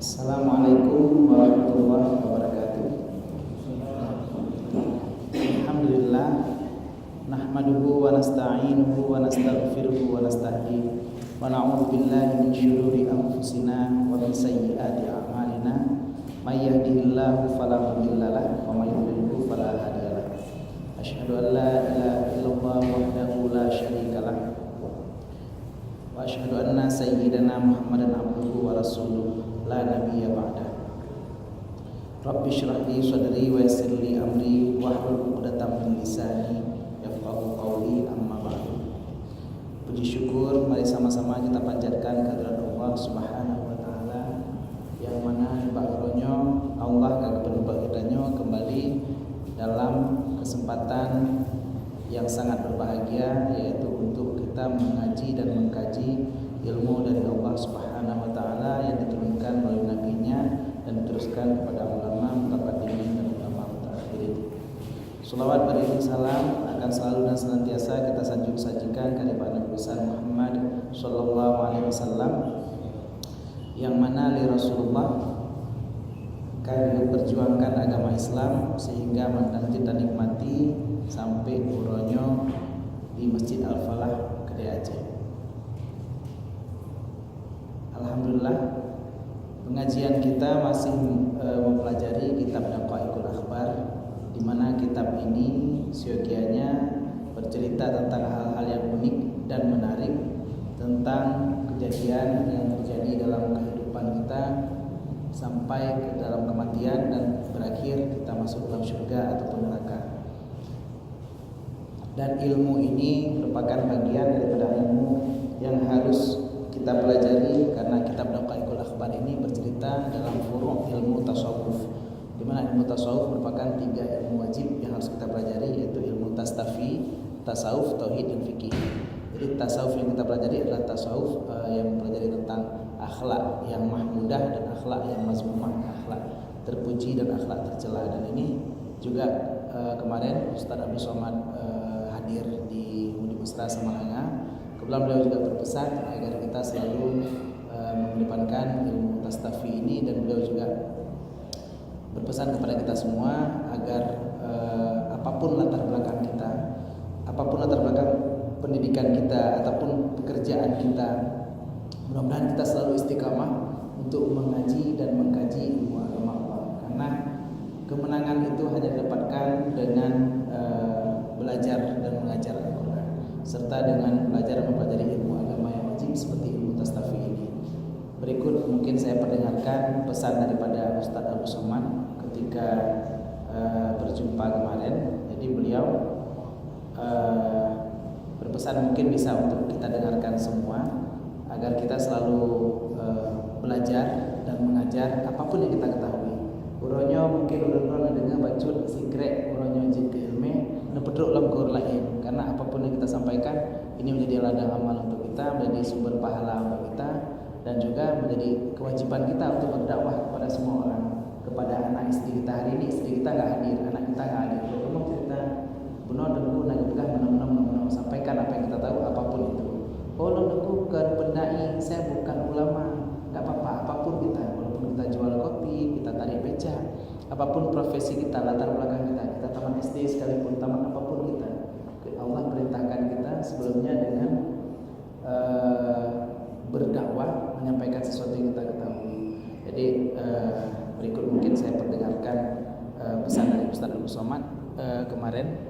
Assalamualaikum warahmatullahi wabarakatuh. Alhamdulillah, nahmaduhu wa nasta'inuhu wa nastaghfiruhu wa nastahdihi wa na'udzu billahi min syururi anfusina wa min sayyiati a'malina. May yahdihillahu fala mudilla lahu wa may yudlil fala hadiya lahu. Asyhadu an la ilaha illallah wahdahu la syarika lahu wa asyhadu anna sayyidana Muhammadan abduhu wa rasuluh la nabiyya ba'da. Rabbi shrah li sadri wa yassir li amri wahlul 'uqdatam min lisani yafqahu qawli, amma ba'du. Puji syukur mari sama-sama kita panjatkan kehadirat Allah Subhanahu wa taala yang mana bakronyo Allah kagak penumpang kitanya kembali dalam kesempatan yang sangat berbahagia, yaitu untuk kita mengaji dan mengkaji ilmu dari Allah Subhanahu wa taala yang diturunkan melalui nabinya dan diteruskan kepada ulama mutaqaddimin dan ulama mutaakhirin. Shalawat beriring salam akan selalu dan senantiasa kita sajikan kepada Nabi besar Muhammad sallallahu alaihi wasallam, yang mana li Rasulullah kami berjuangkan agama Islam sehingga nanti kita nikmati sampai uronyo di Masjid Al-Falah Kedai Aceh. Alhamdulillah, pengajian kita masih mempelajari kitab Daqaiqul Akhbar, di mana kitab ini siogianya bercerita tentang hal-hal yang unik dan menarik tentang kejadian yang terjadi dalam kehidupan kita sampai ke dalam kematian dan berakhir kita masuk dalam surga ataupun neraka. Dan ilmu ini merupakan bagian daripada ilmu yang harus kita pelajari, karena kitab Daqaiqul Akhbar ini bercerita dalam furu' ilmu tasawuf, di mana ilmu tasawuf merupakan 3 ilmu wajib yang harus kita pelajari, yaitu ilmu tasawuf, tauhid, dan fikih. Jadi tasawuf yang kita pelajari adalah tasawuf yang mempelajari tentang akhlak yang mahmudah dan akhlak yang mazmumah, akhlak terpuji dan akhlak tercela. Dan ini juga kemarin Ustaz Abdul Somad hadir di Uni Mesra Samalanga. Kebetulan beliau juga berpesan agar kita selalu mengedepankan ilmu tastafi ini, dan beliau juga berpesan kepada kita semua agar apapun latar belakang kita, apapun latar belakang pendidikan kita ataupun pekerjaan kita, mudah-mudahan kita selalu istiqamah untuk mengaji dan mengkaji ilmu agama Allah, karena kemenangan itu hanya didapatkan dengan belajar dan mengajar Al-Quran, serta dengan belajar dan mempelajari ilmu agama yang wajib seperti ilmu tastafi ini. Berikut mungkin saya perdengarkan pesan daripada Ustaz Abdul Somad ketika berjumpa kemarin. Jadi beliau berpesan mungkin bisa untuk kita dengarkan semua, agar kita selalu belajar dan mengajar apapun yang kita ketahui. Uronyo mungkin uron dengar bacut sikrek uronyo jin ilmu nepeduk lam kur lain, karena apapun yang kita sampaikan ini menjadi ladang amal untuk kita, menjadi sumber pahala untuk kita, dan juga menjadi kewajiban kita untuk berdakwah kepada semua orang, kepada anak istri kita. Hari ini istri kita nggak hadir, anak kita nggak hadir, kamu cerita benar dengku nagepegah menang sampaikan apa yang kita tahu apapun itu. Kalau dengku ke pendai, saya bukan ulama, nggak apa-apa, apapun kita, walaupun kita jual kopi, kita tarik beca, apapun profesi kita, latar belakang kita taman SD sekalipun, taman apapun kita, Allah perintahkan kita sebelumnya dengan berdakwah, menyampaikan sesuatu yang kita ketahui. Jadi berikut mungkin saya perdengarkan pesan dari Ustaz Abdul Somad kemarin.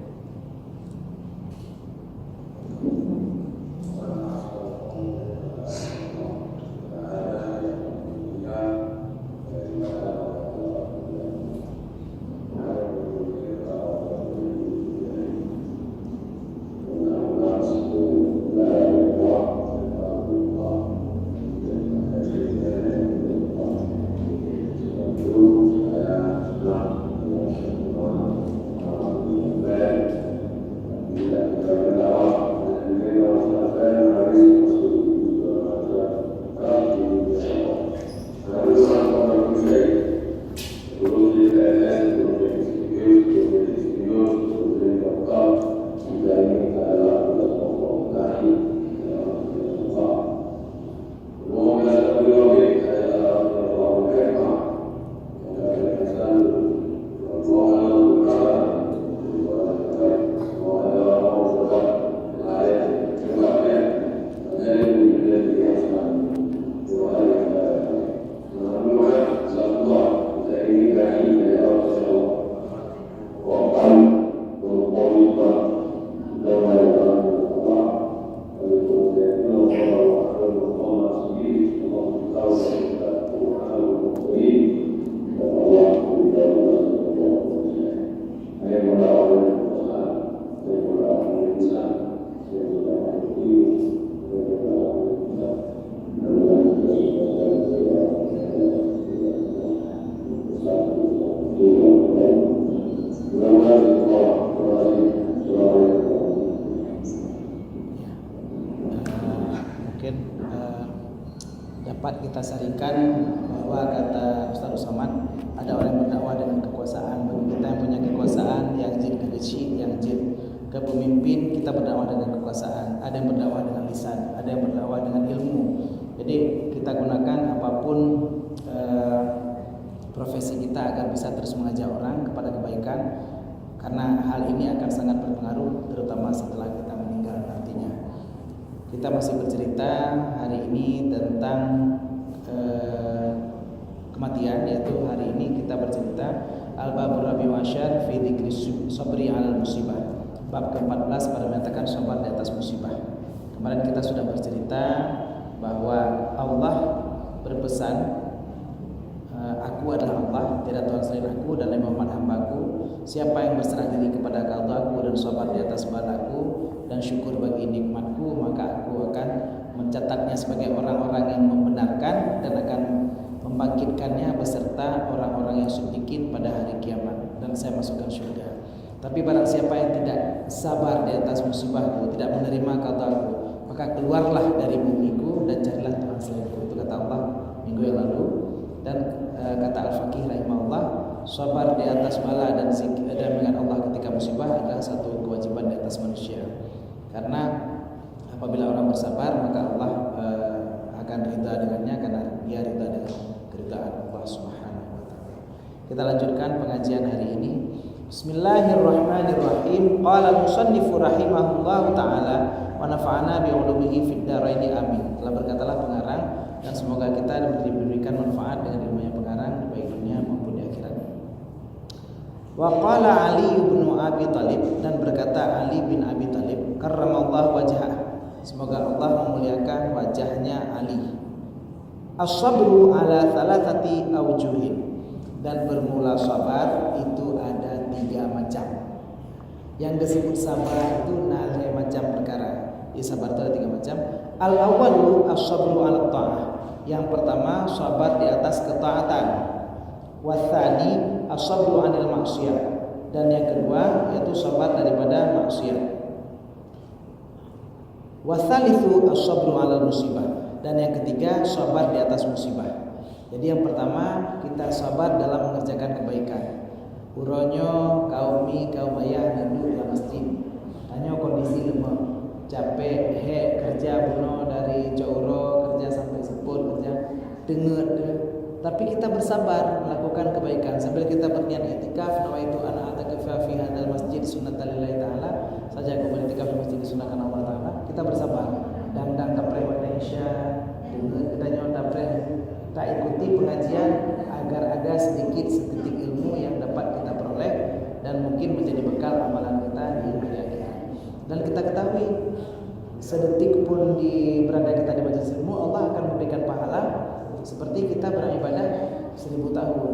Amen. dapat kita sarikan bahwa kata Ustaz Usman, ada orang yang berdakwah dengan kekuasaan. Bagi kita yang punya kekuasaan, yang jin ke kecil, yang jin ke pemimpin, kita berdakwah dengan kekuasaan. Ada yang berdakwah dengan lisan, ada yang berdakwah dengan ilmu. Jadi kita gunakan apapun profesi kita agar bisa terus mengajak orang kepada kebaikan, karena hal ini akan sangat berpengaruh terutama setelah kita meninggal nantinya. Kita masih bercerita hari ini tentang kematian, yaitu hari ini kita bercerita Al-Babur Rabi Wasyar fi dzikri sabri 'alal musibah. Bab ke-14 pada menyatakan sabar di atas musibah. Kemarin kita sudah bercerita bahwa Allah berpesan, aku adalah Allah, tidak Tuhan selain aku, dan Muhammad hambaku. Siapa yang berserah diri kepada kehendak-Ku dan sabar di atas balaku dan syukur bagi nikmatku, maka aku akan mencatatnya sebagai orang-orang yang membenarkan dan akan membangkitkannya beserta orang-orang yang sedikit pada hari kiamat, dan saya masukkan surga. Tapi barang siapa yang tidak sabar di atas musibahku, tidak menerima kehendak-Ku, maka keluarlah dari bumiku dan carilah Tuhan selainku. Itu kata Allah minggu yang lalu. Dan kata Al-Faqih rahimahullah, sabar di atas bala dan mengingat Allah ketika musibah adalah satu kewajiban di atas manusia. Karena apabila orang bersabar, maka Allah akan ridha dengannya, karena dia ridha dengan keridhaan Allah Subhanahu wa taala. Kita lanjutkan pengajian hari ini. Bismillahirrahmanirrahim. Qala al-musannifu rahimahullahu taala wa nafa'ana bi 'ulumihi fid dharaini amin. Telah berkatalah pengarang, dan semoga kita diberikan manfaat dengan ilmu yang pengarang baik dunia maupun di akhirat. Wa qala Ali bin Abi Thalib, dan berkata Ali bin Abi Thalib, karramallahu wajhah, semoga Allah memuliakan wajahnya Ali. As-sabru ala thalathati awjuhin, dan bermula sabar itu ada 3 macam. Yang disebut sabar itu nalai macam perkara. Ya, sabar itu ada 3 macam. Al-awwalu as-sabru ala ta'ah. Yang pertama sabar di atas ketaatan. Watsani as-sabru 'anil maksiyah. Dan yang kedua yaitu sabar daripada maksiat. Watsalitsu as-sabru 'alal musibah. Dan yang ketiga sabar di atas musibah. Jadi yang pertama kita sabar dalam mengerjakan kebaikan. Uronyo kaumi kaum ayah nandu di masjid. Hanya kondisi lemah, capek, kerja buno dari Jauro kerja sampai Sepul kerja dengar, tapi kita bersabar melakukan kebaikan sambil kita berniat i'tikaf. Nawaitu ana atakafa fi hadzal masjid sunnatan lillahi ta'ala. Saja aku beriktikaf di masjid sunatan Allah Ta'ala. Kita bersabar. Dan kapreh wa Isya dengar kita nyonda tak ikuti pengajian agar ada sedikit sedetik ilmu yang dapat kita peroleh dan mungkin menjadi bekal amalan kita di hari akhirat. Dan kita ketahui sedetik pun berada kita di majelis ilmu, Allah akan memberikan pahala seperti kita beribadah 1000 tahun.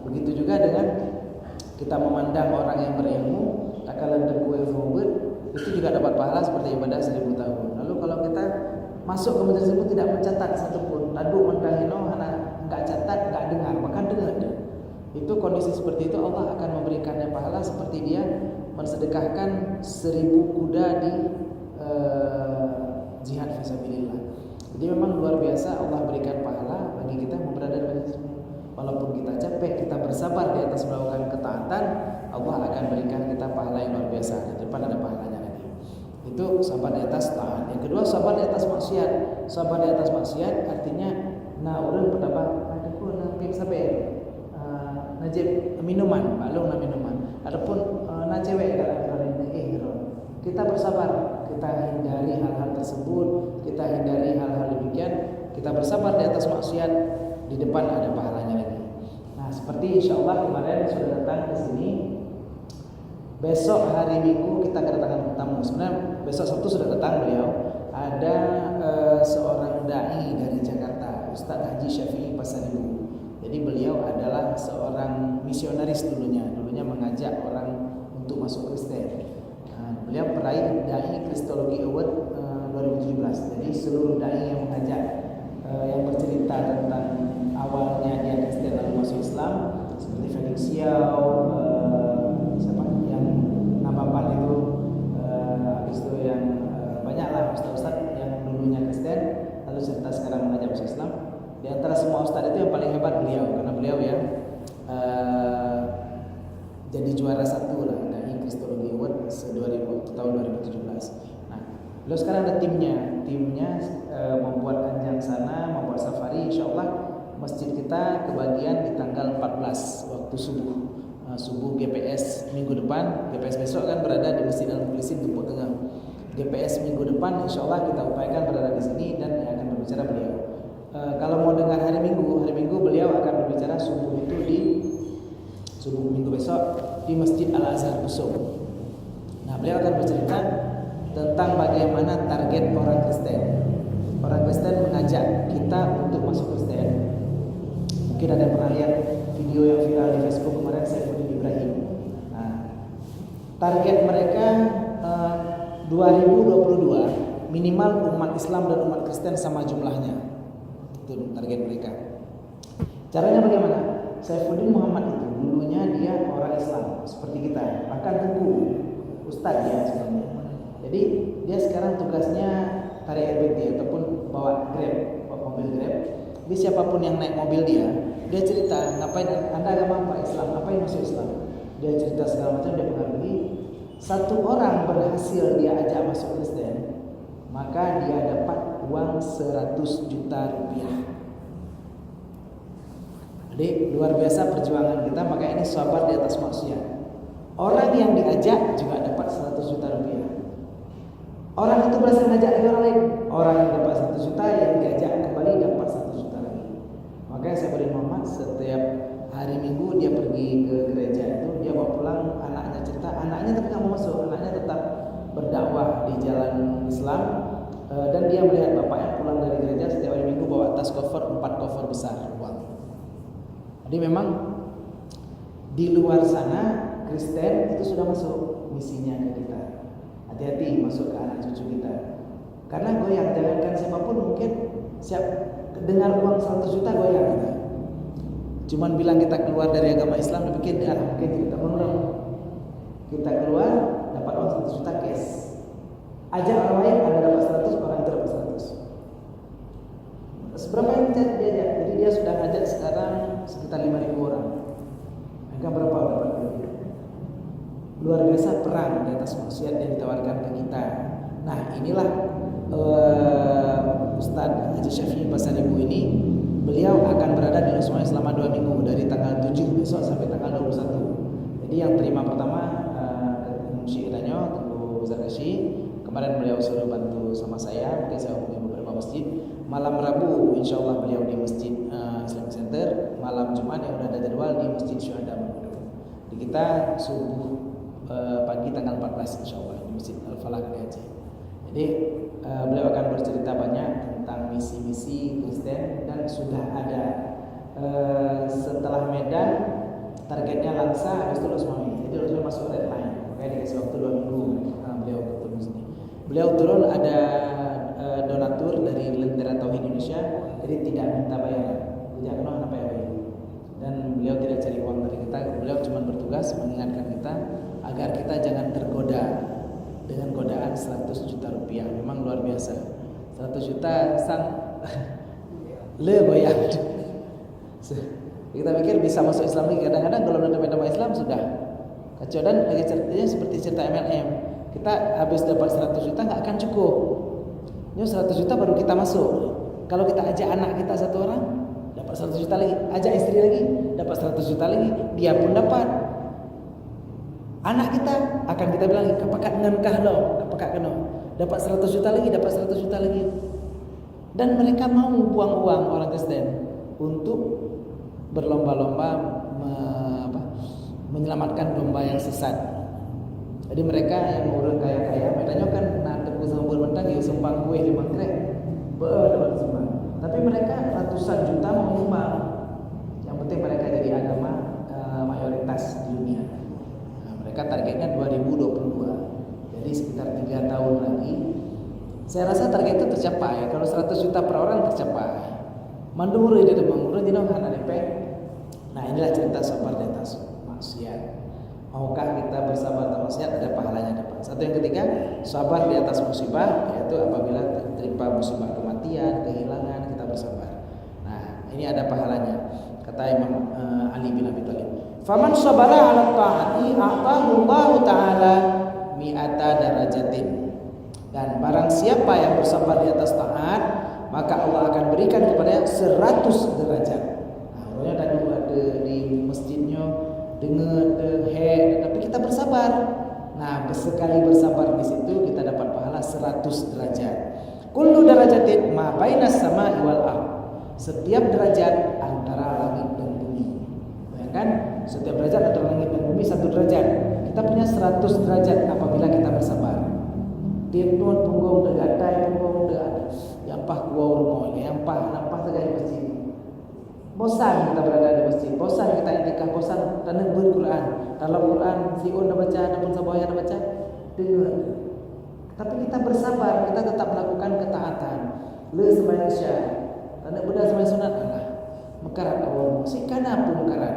Begitu juga dengan kita memandang orang yang berilmu, tak kalah kue itu juga dapat pahala seperti ibadah 1000 tahun. Lalu kalau kita masuk ke majelis ilmu tidak mencatat satupun, tadu mentahino anak enggak catat, enggak dengar, maka dengar. Itu kondisi seperti itu Allah akan memberikannya pahala seperti dia mensedekahkan 1000 kuda di jihad fisabilillah. Jadi memang luar biasa Allah berikan pahala bagi kita yang berada di majelis ilmu. Walaupun kita capek, kita bersabar di atas melakukan ketaatan, Allah akan berikan kita pahala yang luar biasa. Di depan ada pahalanya lagi. Itu sabar di atas taat. Yang kedua sabar di atas maksiat. Sabar di atas maksiat artinya urun pertama adapun nampik sampai najib minuman, balung minuman. Adapun cewek kalau kita bersabar, kita hindari hal-hal tersebut, kita hindari hal-hal demikian, kita bersabar di atas maksiat, di depan ada pahalanya lagi. Nah, seperti insyaallah kemarin sudah datang ke sini. Besok hari Minggu kita kedatangan tamu. Sebenarnya besok Sabtu sudah datang beliau. Ada seorang dai dari Jakarta, Ustadz Haji Syafi'i Pasaribu. Jadi beliau adalah seorang misionaris dulunya mengajak orang untuk masuk Kristen. Beliau peraih Dai Kristologi Award 2017. Jadi seluruh dai yang mengajak, yang bercerita tentang awalnya dia Kristen lalu masuk Islam, seperti Felix Xiao, siapa yang Nabapan itu, habis itu yang banyaklah ustaz-ustaz yang dulunya Kristen lalu serta sekarang mengajak masuk Islam. hebat beliau karena beliau ya jadi juara 1 lah dari Kristologi Award tahun 2017. Nah, beliau sekarang ada timnya membuat anjang sana, membuat safari. Insyaallah masjid kita kebagian di tanggal 14 waktu subuh GPS minggu depan. GPS besok kan berada di Masjid Al-Mukhlisin Tumpuk Tengah. GPS minggu depan insyaallah kita upayakan berada di sini dan yang akan berbicara beliau. Kalau mau dengar hari Minggu beliau akan berbicara subuh minggu besok di Masjid Al-Azhar Busung. Nah, beliau akan bercerita tentang bagaimana target orang Kristen. Orang Kristen mengajak kita untuk masuk Kristen. Mungkin ada yang pernah lihat video yang viral di Facebook kemarin, Saifuddin Ibrahim. Nah, target mereka 2022 minimal umat Islam dan umat Kristen sama jumlahnya. Itu target mereka. Caranya bagaimana? Saifuddin Muhammad itu dulunya dia orang Islam seperti kita, bahkan teguh ustadz ya sebenarnya. Jadi dia sekarang tugasnya tarik RBT ataupun bawa mobil Grab. Jadi siapapun yang naik mobil dia cerita, ngapain Anda agama apa? Islam. Apa yang masuk Islam? Dia cerita segala macam, dia pengaruhi. Satu orang berhasil dia ajak masuk Kristen, maka dia dapat uang 100 juta rupiah. Jadi luar biasa perjuangan kita, maka ini sabar di atas maksiat. Orang yang diajak juga dapat 100 juta rupiah. Orang itu berhasil mengajak lagi orang lain. Orang yang dapat 100 juta, yang diajak kembali dapat 100 juta lagi. Makanya Saifuddin Muhammad setiap hari Minggu dia pergi ke gereja itu, dia bawa pulang anaknya cerita, anaknya tapi nggak mau masuk, anaknya tetap berdakwah di jalan Islam. Dan dia melihat bapaknya pulang dari gereja setiap hari Minggu bawa tas koper 4 koper besar uang. Jadi memang di luar sana Kristen itu sudah masuk misinya ke kita. Hati-hati masuk ke anak cucu kita. Karena goyang, jangankan siapapun mungkin siap dengar uang 100 juta goyang kita. Cuman bilang kita keluar dari agama Islam, dipikir mungkin kita menurut. Kita keluar dapat uang 100 juta cash. Ajak orang lain, Anda dapat 100, orang itu dapat 100. Seberapa yang diajak? Jadi dia sudah ajak sekarang sekitar 5.000 orang. Mereka berapa dapat? Luar biasa perang di atas maksiat yang ditawarkan ke kita. Nah, inilah Ustadz Haji Syafi'i Pasaribu ini. Beliau akan berada di Lusmaya selama 2 minggu dari tanggal 7 besok sampai tanggal 21. Jadi yang terima pertama Syekh Danyo Tengku Zarkashi. Kemarin beliau suruh bantu sama saya, mungkin saya hubungi beberapa masjid. Malam Rabu insyaallah beliau di Masjid Islamic Center. Malam Jumat yang sudah ada jadwal di Masjid Syuhada. Jadi kita subuh pagi tanggal 14 insyaallah di Masjid Al-Falah Kali Aceh. Jadi beliau akan bercerita banyak tentang misi-misi Kristen dan sudah ada setelah Medan targetnya Langsa habis itu Losmami. Jadi Losmami masuk red line. Makanya dikasih waktu 2 minggu beliau ketemu sini. Beliau turun ada donatur dari Lentera Tauhid Indonesia, jadi tidak minta bayaran. Tidak kena apa ya. Dan beliau tidak cari uang dari kita. Beliau cuma bertugas mengingatkan kita agar kita jangan tergoda dengan godaan 100 juta rupiah. Memang luar biasa. 100 juta sang goyang. Kita pikir bisa masuk Islam lagi. Kadang-kadang kalau udah dapat Islam sudah kacau. Dan lagi ceritanya seperti cerita MLM. Kita habis dapat 100 juta nggak akan cukup. Ini 100 juta baru kita masuk. Kalau kita ajak anak kita satu orang dapat 100 juta lagi, ajak istri lagi dapat 100 juta lagi, dia pun dapat. Anak kita akan kita bilang kapakat dengan kahlo, kapakat keno. Dapat 100 juta lagi, dapat 100 juta lagi. Dan mereka mau buang uang orang Kristen untuk berlomba-lomba menyelamatkan domba yang sesat. Jadi mereka yang orang kaya-kaya, mereka kan nak tepu sama bermentang, ya sumbang kue 5 krek, dapat sumbang. Tapi mereka ratusan juta mau sumbang. Yang penting mereka jadi agama mayoritas di dunia. Nah, mereka targetnya 2022. Jadi sekitar 3 tahun lagi. Saya rasa target itu tercapai. Kalau 100 juta per orang tercapai. Mandumur di demang dino hana DP. Nah, inilah cerita sabar di atas maksiat. Maukah kita bersabar atas maksiat, ada pahalanya dapat. Satu yang ketiga, sabar di atas musibah, yaitu apabila tertimpa musibah kematian, kehilangan, kita bersabar. Nah, ini ada pahalanya. Kata Imam Ali bin Abi Thalib. Faman sabara 'ala ta'ati a'tahu Allah taala mi'ata darajatin. Dan barang siapa yang bersabar di atas taat, maka Allah akan berikan kepadanya 100 derajat. Nah, orangnya tadi ada di masjidnya dengar tapi kita bersabar. Nah, sekali bersabar di situ kita dapat pahala 100 derajat. Kullu darajatin ma bainas sama'i wal ardh. Setiap derajat antara langit dan bumi. Bayangkan, setiap derajat antara langit dan bumi 1 derajat. Kita punya 100 derajat apabila kita bersabar. Tiap-tiap punggung degatai punggung degatai. Yampah kuau rumah, yampah nampak tegak di masjid. Bosan kita berada di masjid, bosan kita iktikaf, bosan tanah Quran. Dalam Quran siun dah baca, namun sabaya dah baca, dengar. Tapi kita bersabar, kita tetap melakukan ketaatan. Le sembahyang isya, tanah benda sembahyang sunat Allah. Mekarat awam, sikana pun mekarat.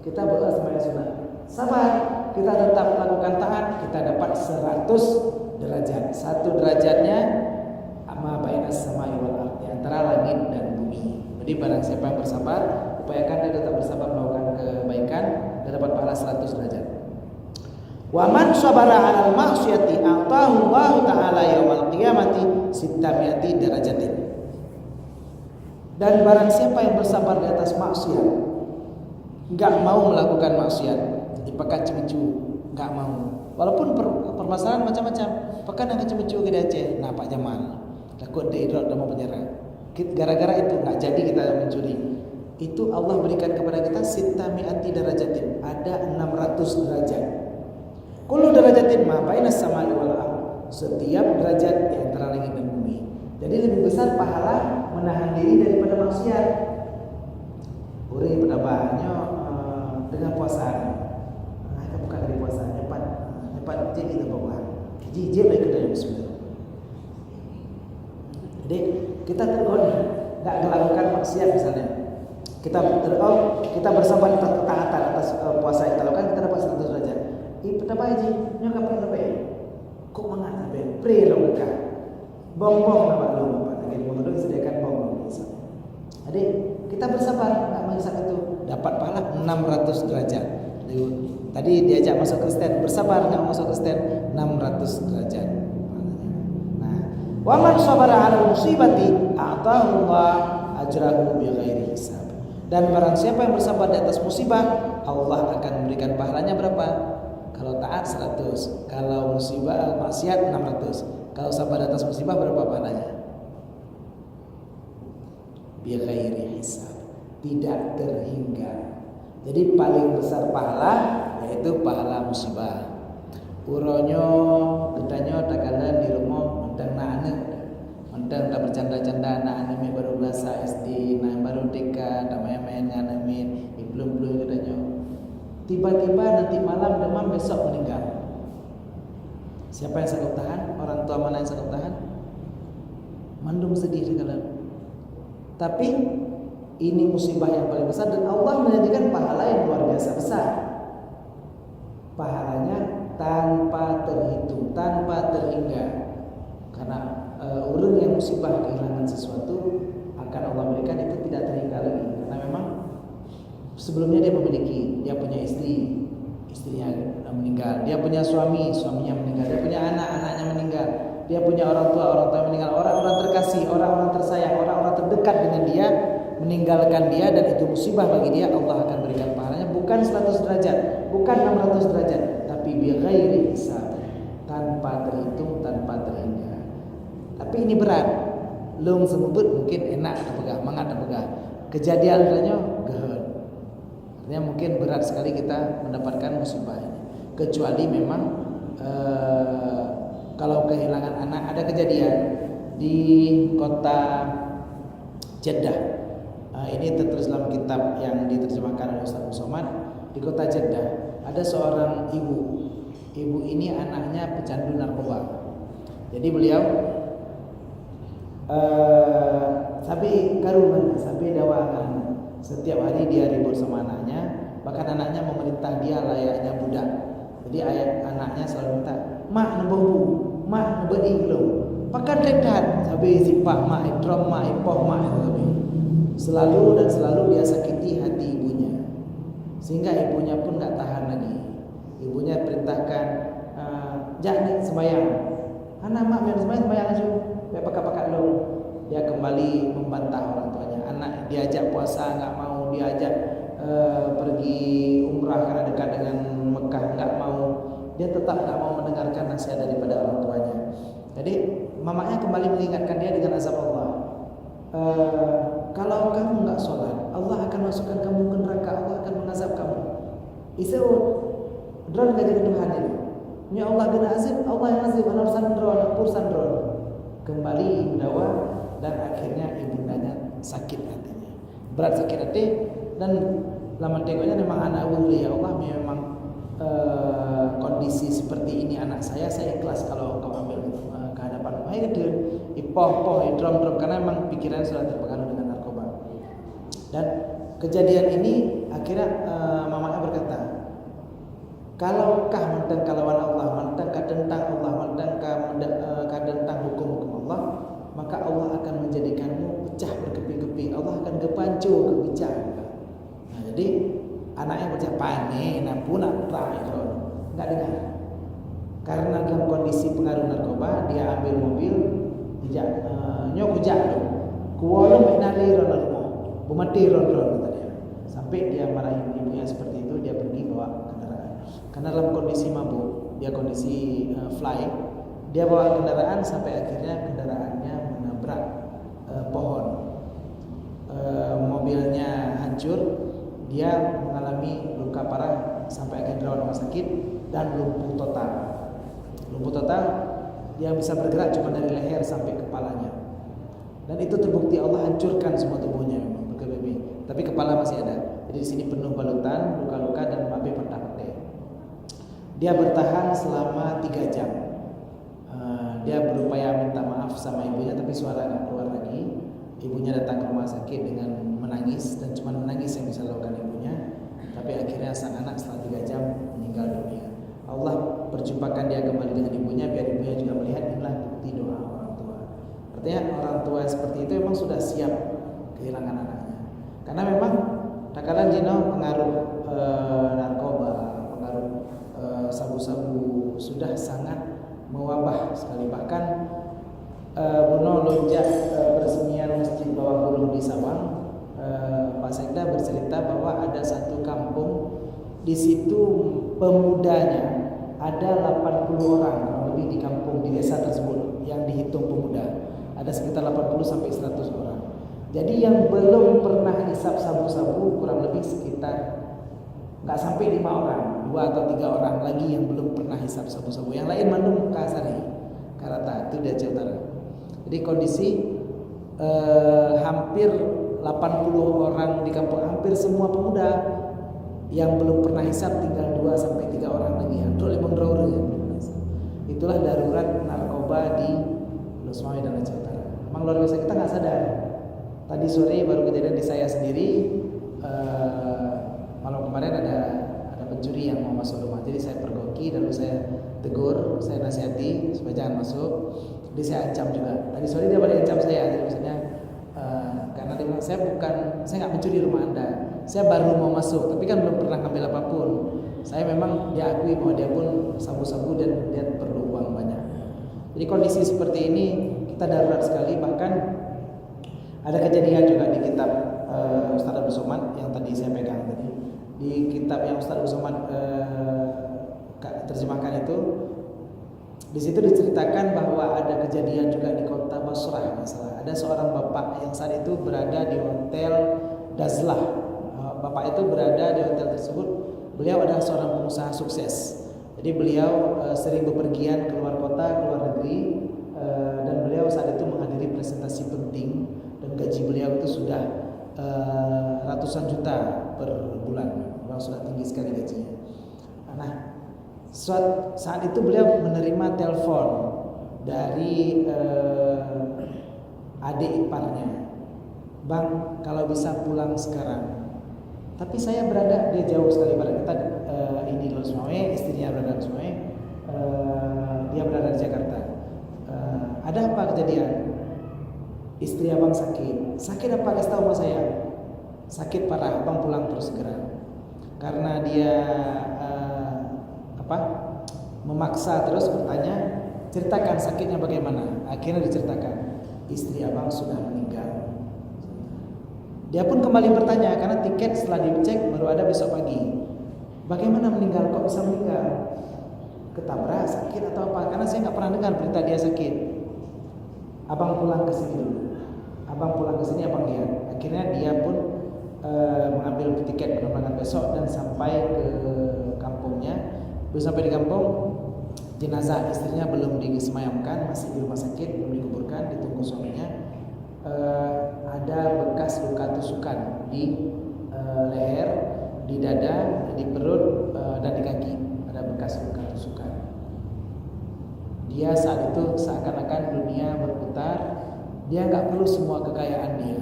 Kita berdoa sembahyang sunat. Sabar, kita tetap melakukan taat, kita dapat 100 derajat. 1 derajatnya ama bainas sama'i wal ardh, antara langit dan bumi. Jadi barang siapa yang bersabar, upayakan dia tetap bersabar melakukan kebaikan dan dapat pahala 100 derajat. Wa man sabara 'alal ma'siyati a'tahu Allah taala yaumal qiyamati 600 darajatin. Dan barang siapa yang bersabar di atas maksiat, enggak mau melakukan maksiat, dipakai cemecu, enggak mau. Walaupun permasalahan macam-macam, pakai nak cemecu ke Aceh, nah Pak Jamal takut diidrot dan mau penjara. Gara-gara itu enggak jadi kita mencuri. Itu Allah berikan kepada kita 600 darajatin, ada 600 derajat. Kullu darajatin ma bainas sama'i wal ardh. Setiap derajat di antara langit dan bumi. Jadi lebih besar pahala menahan diri daripada maksiat. Orang pada banyak dengan puasa. Kita bukan dari puasa, cepat jadi kita bawa. Jijik lagi kita yang bismillah. Jadi kita tergoda, tidak melakukan maksiat misalnya. Kita bersabar atas ketaatan atas puasa yang kita lakukan, kita dapat 100 derajat. Berapa haji? Nyokap berapa ya? Kok mangat sampai pre lo mereka? Bong-bong nama lo bapak. Lagi mengenai sediakan bong-bong. Jadi kita bersabar, nggak mengisap itu, dapat pahala 600 derajat. Tadi diajak masuk Kristen, bersabar nggak masuk Kristen, 600 derajat. Nah, wa man sabara 'ala musibati a'tahu Allah ajrahu bighairi hisab. Dan barang siapa yang bersabar di atas musibah, Allah akan memberikan pahalanya berapa? Kalau taat 100, kalau musibah maksiat 600. Kalau sabar di atas musibah berapa pahalanya? Bighairi hisab, tidak terhingga. Jadi paling besar pahala yaitu pahala musibah. Uronyo getanyo takalan di rumah mentang nak anak, mentang tak bercanda-canda nak anak baru belasa SD, nak baru TK, tak main-main anak belum getanyo. Tiba-tiba nanti malam demam, besok meninggal. Siapa yang sanggup tahan? Orang tua mana yang sanggup tahan? Mandum sedih sekali. Tapi ini musibah yang paling besar dan Allah menjadikan pahala yang luar biasa besar. Pahalanya tanpa terhitung, tanpa terhingga. Karena orang yang musibah kehilangan sesuatu akan Allah berikan itu tidak terhingga lagi. Karena memang sebelumnya dia memiliki, dia punya istri, istrinya meninggal, dia punya suami, suaminya meninggal, dia punya anak, anaknya meninggal, dia punya orang tua yang meninggal, orang-orang terkasih, orang-orang tersayang, orang-orang terdekat dengan dia meninggalkan dia, dan itu musibah bagi dia. Allah akan berikan pahalanya bukan 100 derajat, bukan 600 derajat, tapi bighairi hisab, tanpa terhitung, tanpa terhingga. Tapi ini berat. Long semebut mungkin enak terpegang, mangat terpegang. Kejadian adanya gehel. Artinya mungkin berat sekali kita mendapatkan musibah ini. Kecuali memang kalau kehilangan anak, ada kejadian di kota Jeddah. Ini tertulis dalam kitab yang diterjemahkan oleh Ustaz Somad. Di kota Jeddah ada seorang ibu. Ibu ini anaknya pecandu narkoba. Jadi beliau sampai karuman, sampai dawangan. Setiap hari dia ribut sama anaknya. Bahkan anaknya memerintah dia layaknya budak. Jadi anaknya selalu minta, "Mak nebobu, mak nebedi belum? Pakai rekat." Sampai sipak mak, drum mak, poh mak sampai. selalu dia sakiti hati ibunya, sehingga ibunya pun nggak tahan lagi. Ibunya perintahkan, jangan sembahyang. Anak mak yang sembahyang aja, biar pakai lo. Dia kembali membantah orang tuanya. Anak diajak puasa nggak mau, diajak pergi umrah karena dekat dengan Mekah nggak mau. Dia tetap nggak mau mendengarkan nasihat daripada orang tuanya. Jadi mamanya kembali mengingatkan dia dengan azab Allah. Kalau kamu nggak sholat, Allah akan masukkan kamu ke neraka, Allah akan mengazab kamu. Itu drone gak jadi Tuhan ini. Ya Allah kena azab, Allah yang azab, urusan drone. Kembali mendawa dan akhirnya ibundanya sakit hatinya, berat sakit hati dan lama tengoknya memang anak wali ya Allah memang kondisi seperti ini anak saya ikhlas kalau engkau ambil ke hadapan. Ayo dia ipoh drum karena memang pikirannya sudah terpengaruh dengan narkoba. Dan kejadian ini akhirnya mamanya berkata, kalau kah mentang kalawan Allah, mentang kadentang Allah, mentang kadentang hukum Allah, maka Allah akan menjadikanmu pecah berkepi-kepi. Allah akan kepancu kebicak. Nah, jadi anaknya percaya panen, nampun nggak dengar. Karena dalam kondisi pengaruh narkoba, dia ambil mobil, nyok hujak dong, kuolo menali ronalmo, bumati ron kata dia. Sampai dia marahin ibunya seperti itu, dia pergi bawa kendaraan. Karena dalam kondisi mabuk, dia kondisi fly, dia bawa kendaraan sampai akhirnya kendaraannya menabrak pohon. Mobilnya hancur, dia mengalami luka parah sampai akhirnya dirawat rumah sakit dan lumpuh total. Dia bisa bergerak cuma dari leher sampai kepalanya. Dan itu terbukti Allah hancurkan semua tubuhnya memang berkelebihan. Tapi kepala masih ada. Jadi di sini penuh balutan, luka-luka dan babe patah-patah. Dia bertahan selama 3 jam. Dia berupaya minta maaf sama ibunya tapi suara nggak keluar lagi. Ibunya datang ke rumah sakit dengan menangis dan cuma menangis yang bisa lakukan ibunya. Tapi akhirnya sang anak setelah 3 jam meninggal dunia. Allah perjumpakan dia kembali dengan ibunya biar ibunya juga melihat inilah bukti doa orang tua. Artinya orang tua seperti itu memang sudah siap kehilangan anaknya. Karena memang takalan jino pengaruh narkoba, pengaruh sabu-sabu sudah sangat mewabah sekali. Bahkan Buno lonjak peresmian Masjid Bawah Gunung di Sawang, Pak Sekda bercerita bahwa ada satu kampung di situ pemudanya ada 80 orang lebih di kampung di desa tersebut yang dihitung pemuda. Ada sekitar 80 sampai 100 orang. Jadi yang belum pernah hisap sabu-sabu kurang lebih sekitar nggak sampai 5 orang, 2 atau 3 orang lagi yang belum pernah hisap sabu-sabu. Yang lain mandum kasari, karata itu di Aceh Utara. Jadi kondisi hampir 80 orang di kampung, hampir semua pemuda yang belum pernah hisap tinggal 2 sampai 3 orang lagi. Itulah darurat narkoba di Losmawi dan Aceh Utara. Memang luar biasa, kita nggak sadar. Tadi sore baru kejadian di saya sendiri. Malam kemarin ada pencuri yang mau masuk rumah, jadi saya pergoki lalu saya tegur, saya nasihati supaya jangan masuk. Jadi saya ancam juga. Tadi sore dia balik ancam saya, jadi maksudnya karena dia bilang saya nggak mencuri rumah Anda, saya baru mau masuk, tapi kan belum pernah ngambil apapun. Saya memang diakui bahwa dia pun sabu-sabu dan dia perlu uang banyak. Jadi kondisi seperti ini kita darurat sekali. Bahkan ada kejadian juga di kitab Ustaz Abdul Somad yang tadi saya pegang tadi. Di kitab yang Ustaz Abdul Somad terjemahkan itu, di situ diceritakan bahwa ada kejadian juga di kota Basrah masalah. Ada seorang bapak yang saat itu berada di hotel Dazlah. Bapak itu berada di hotel tersebut. Beliau adalah seorang pengusaha sukses. Jadi beliau sering bepergian keluar kota, keluar negeri, dan beliau saat itu menghadiri presentasi penting dan gaji beliau itu sudah ratusan juta per bulan. Memang sudah tinggi sekali gajinya. Nah, saat itu beliau menerima telepon dari adik iparnya, "Bang, kalau bisa pulang sekarang." Tapi saya berada, dia jauh sekali pada kita, ini di Losmawe, istrinya berada di Losmawe, dia berada di Jakarta. Ada apa kejadian? Istri abang sakit apa? Kasih tahu sama saya. sakit parah, abang pulang terus segera. Karena dia memaksa terus bertanya, ceritakan sakitnya bagaimana. Akhirnya diceritakan, istri abang sudah meninggal. Dia pun kembali bertanya karena tiket setelah dicek baru ada besok pagi. Bagaimana meninggal? Kok bisa meninggal? Ketabrak, sakit atau apa? Karena saya nggak pernah dengar berita dia sakit. Abang pulang ke sini dulu. Abang pulang ke sini, abang lihat. Akhirnya dia pun mengambil tiket penerbangan besok dan sampai ke kampungnya. Belum sampai di kampung, jenazah istrinya belum disemayamkan, masih di rumah sakit, belum dikuburkan, ditunggu suaminya. Ada bekas luka tusukan di leher, di dada, di perut, dan di kaki. Ada bekas luka tusukan. Dia saat itu seakan-akan dunia berputar. Dia nggak perlu semua kekayaan dia.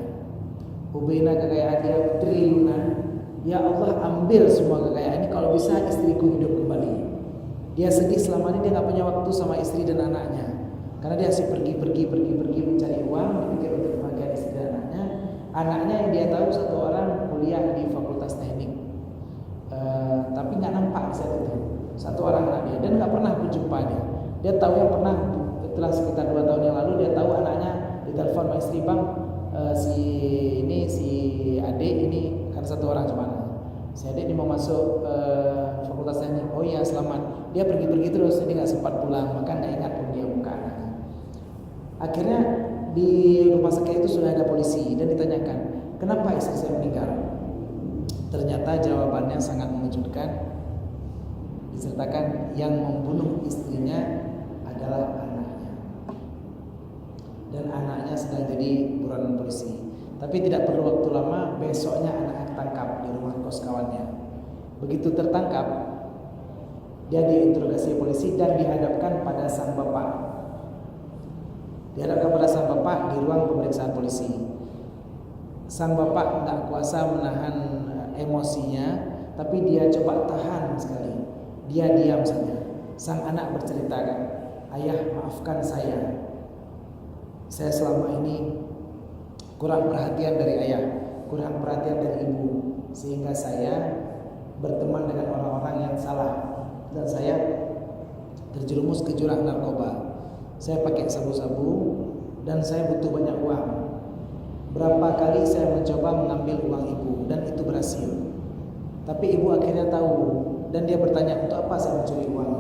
Ubena kekayaan dia triliunan. Ya Allah, ambil semua kekayaan ini, kalau bisa istriku hidup kembali. Dia sedih selama ini dia nggak punya waktu sama istri dan anaknya. Karena dia asik pergi mencari uang, dipikir untuk kebahagiaan istri dan anaknya. Anaknya yang dia tahu satu orang kuliah di Fakultas Teknik, tapi nggak nampak saat itu. Satu orang anak dia dan nggak pernah berjumpa dia. Dia tahu yang pernah setelah sekitar 2 tahun yang lalu dia tahu anaknya ditelepon sama istri, bang, si adik ini kan satu orang cuma. Si adik ini mau masuk Fakultas Teknik. Oh iya, selamat. Dia pergi terus, jadi nggak sempat pulang, maka nggak ingat pun dia buka anaknya. Akhirnya di rumah sakit itu sudah ada polisi dan ditanyakan, kenapa istri saya meninggal? Ternyata jawabannya sangat mengejutkan. Diceritakan yang membunuh istrinya adalah anaknya, dan anaknya sedang jadi buronan polisi. Tapi tidak perlu waktu lama, besoknya anaknya tertangkap di rumah kos kawannya. Begitu tertangkap, dia diinterogasi polisi dan dihadapkan pada sang bapak. Dihadapkan pada sang bapak di ruang pemeriksaan polisi. Sang bapak nggak kuasa menahan emosinya, tapi dia coba tahan sekali. Dia diam saja. Sang anak bercerita, kan, ayah, maafkan saya selama ini kurang perhatian dari ayah, kurang perhatian dari ibu, sehingga saya berteman dengan orang-orang yang salah dan saya terjerumus ke jurang narkoba. Saya pakai sabu-sabu dan saya butuh banyak uang. Berapa kali saya mencoba mengambil uang ibu dan itu berhasil. Tapi ibu akhirnya tahu dan dia bertanya, untuk apa saya mencuri uang?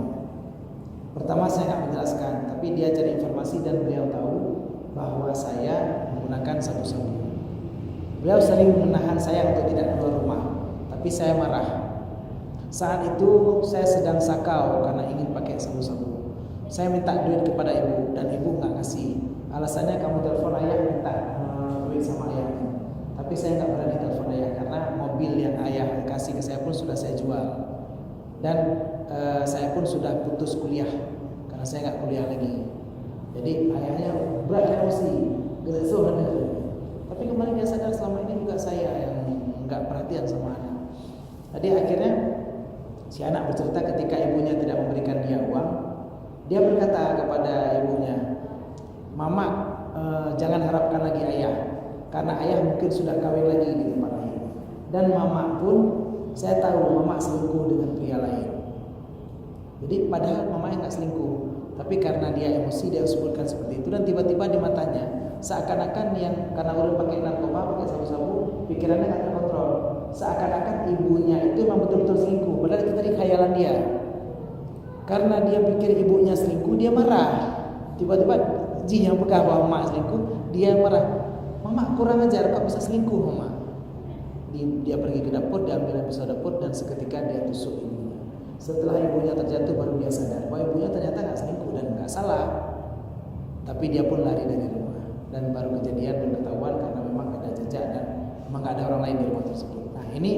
Pertama saya nggak menjelaskan, tapi dia cari informasi dan beliau tahu bahwa saya menggunakan sabu-sabu. Beliau sering menahan saya untuk tidak keluar rumah, tapi saya marah. Saat itu saya sedang sakau karena ingin pakai sabu-sabu. Saya minta duit kepada ibu dan ibu nggak ngasih. Alasannya, kamu telepon ayah minta duit sama ayahnya. Tapi saya nggak berani telepon ayah karena mobil yang ayah kasih ke saya pun sudah saya jual. Dan saya pun sudah putus kuliah karena saya nggak kuliah lagi. Jadi ayahnya berat emosi, gereso. Tapi kemarin dia sadar selama ini juga saya yang nggak perhatian sama anak. Jadi akhirnya si anak bercerita ketika ibunya tidak memberikan dia uang, dia berkata kepada ibunya, Mama, jangan harapkan lagi ayah, karena ayah mungkin sudah kawin lagi di tempat lain. Dan mama pun, saya tahu mama selingkuh dengan pria lain. Jadi padahal mama nggak selingkuh, tapi karena dia emosi dia sebutkan seperti itu. Dan tiba-tiba di matanya seakan-akan yang karena udah pakai narkoba, pakai sabu-sabu, pikirannya nggak terkontrol. Seakan-akan ibunya itu memang betul-betul selingkuh, padahal itu tadi khayalan dia. Karena dia pikir ibunya selingkuh, dia marah. Tiba-tiba yang pegang bahwa mama selingkuh, dia marah. Mama kurang ajar, kok bisa selingkuh mama? Dia pergi ke dapur, dia ambil pisau dapur dan seketika dia tusuk ibunya. Setelah ibunya terjatuh baru dia sadar bahwa ibunya ternyata nggak selingkuh dan nggak salah. Tapi dia pun lari dari rumah dan baru kejadian baru ketahuan karena memang ada jejak dan memang nggak ada orang lain di rumah tersebut. Nah ini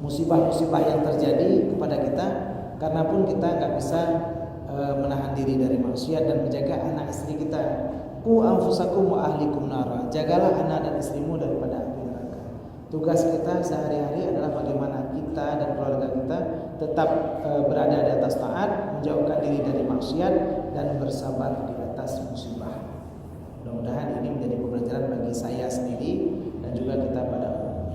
musibah-musibah yang terjadi kepada kita karena pun kita nggak bisa menahan diri dari maksiat dan menjaga anak istri kita. Qu anfusakum wa ahlikum nara. Jagalah anak dan istrimu daripada api neraka. Tugas kita sehari-hari adalah bagaimana kita dan keluarga kita tetap berada di atas taat, menjauhkan diri dari maksiat dan bersabar di atas musibah. Mudah-mudahan ini menjadi pembelajaran bagi saya sendiri dan juga kita pada umumnya.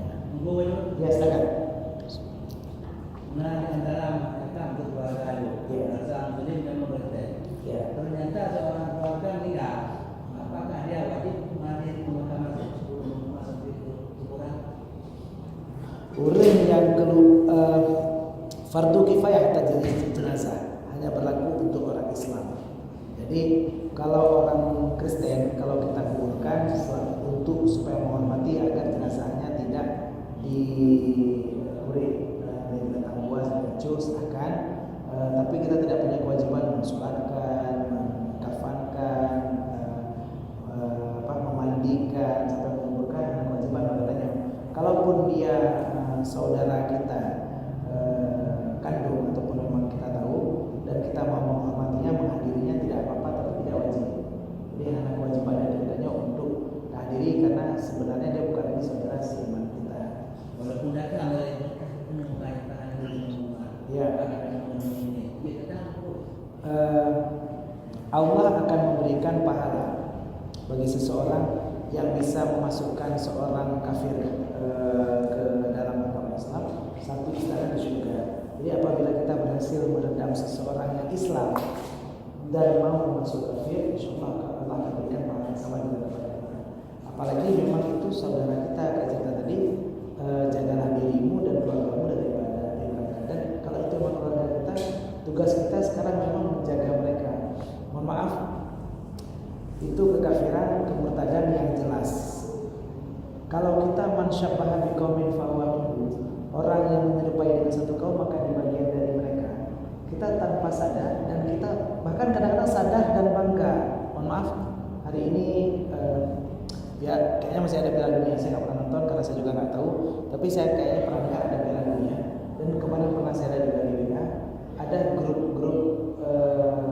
Orang yang fardu kifayah tajhiz jenazah hanya berlaku untuk orang Islam. Jadi kalau orang Kristen, kalau kita kuburkan untuk supaya menghormati agar jenazahnya tidak diletakkan buas cus akan, tapi kita tidak punya kewajiban mensolatkan, mengkafankan, memandikan sampai menguburkan, ada kewajiban padanya. Kalaupun dia saudara kita kandung ataupun memang kita tahu dan kita mau menghormatinya, menghadirinya tidak apa-apa, tapi tidak wajib. Jadi hanya kewajiban dari kitanya untuk hadiri karena sebenarnya dia bukan lagi saudara seiman kita. Walaupun datang oleh penyembahan ya, Allah akan memberikan pahala bagi seseorang yang bisa memasukkan seorang kafir ke dalam agama Islam, satu istana di surga. Jadi apabila kita berhasil meredam seseorang yang Islam dan mau masuk kafir, insyaallah Allah akan berikan pahala yang sama juga kepada kita. Apalagi memang itu saudara kita, kayak cerita tadi, jagalah dirimu dan keluargamu daripada neraka. Dan kalau itu memang keluarga kita, tugas kita sekarang memang menjaga mereka. Mohon maaf, itu kekafiran, kemurtadan yang jelas. Kalau kita mansyabaha biqaumin fahuwa minhum, orang yang menyerupai dengan satu kaum maka di bagian dari mereka. Kita tanpa sadar dan kita bahkan kadang-kadang sadar dan bangga. Mohon maaf, hari ini ya kayaknya masih ada Piala Dunia. Saya nggak pernah nonton karena saya juga nggak tahu. Tapi saya kayaknya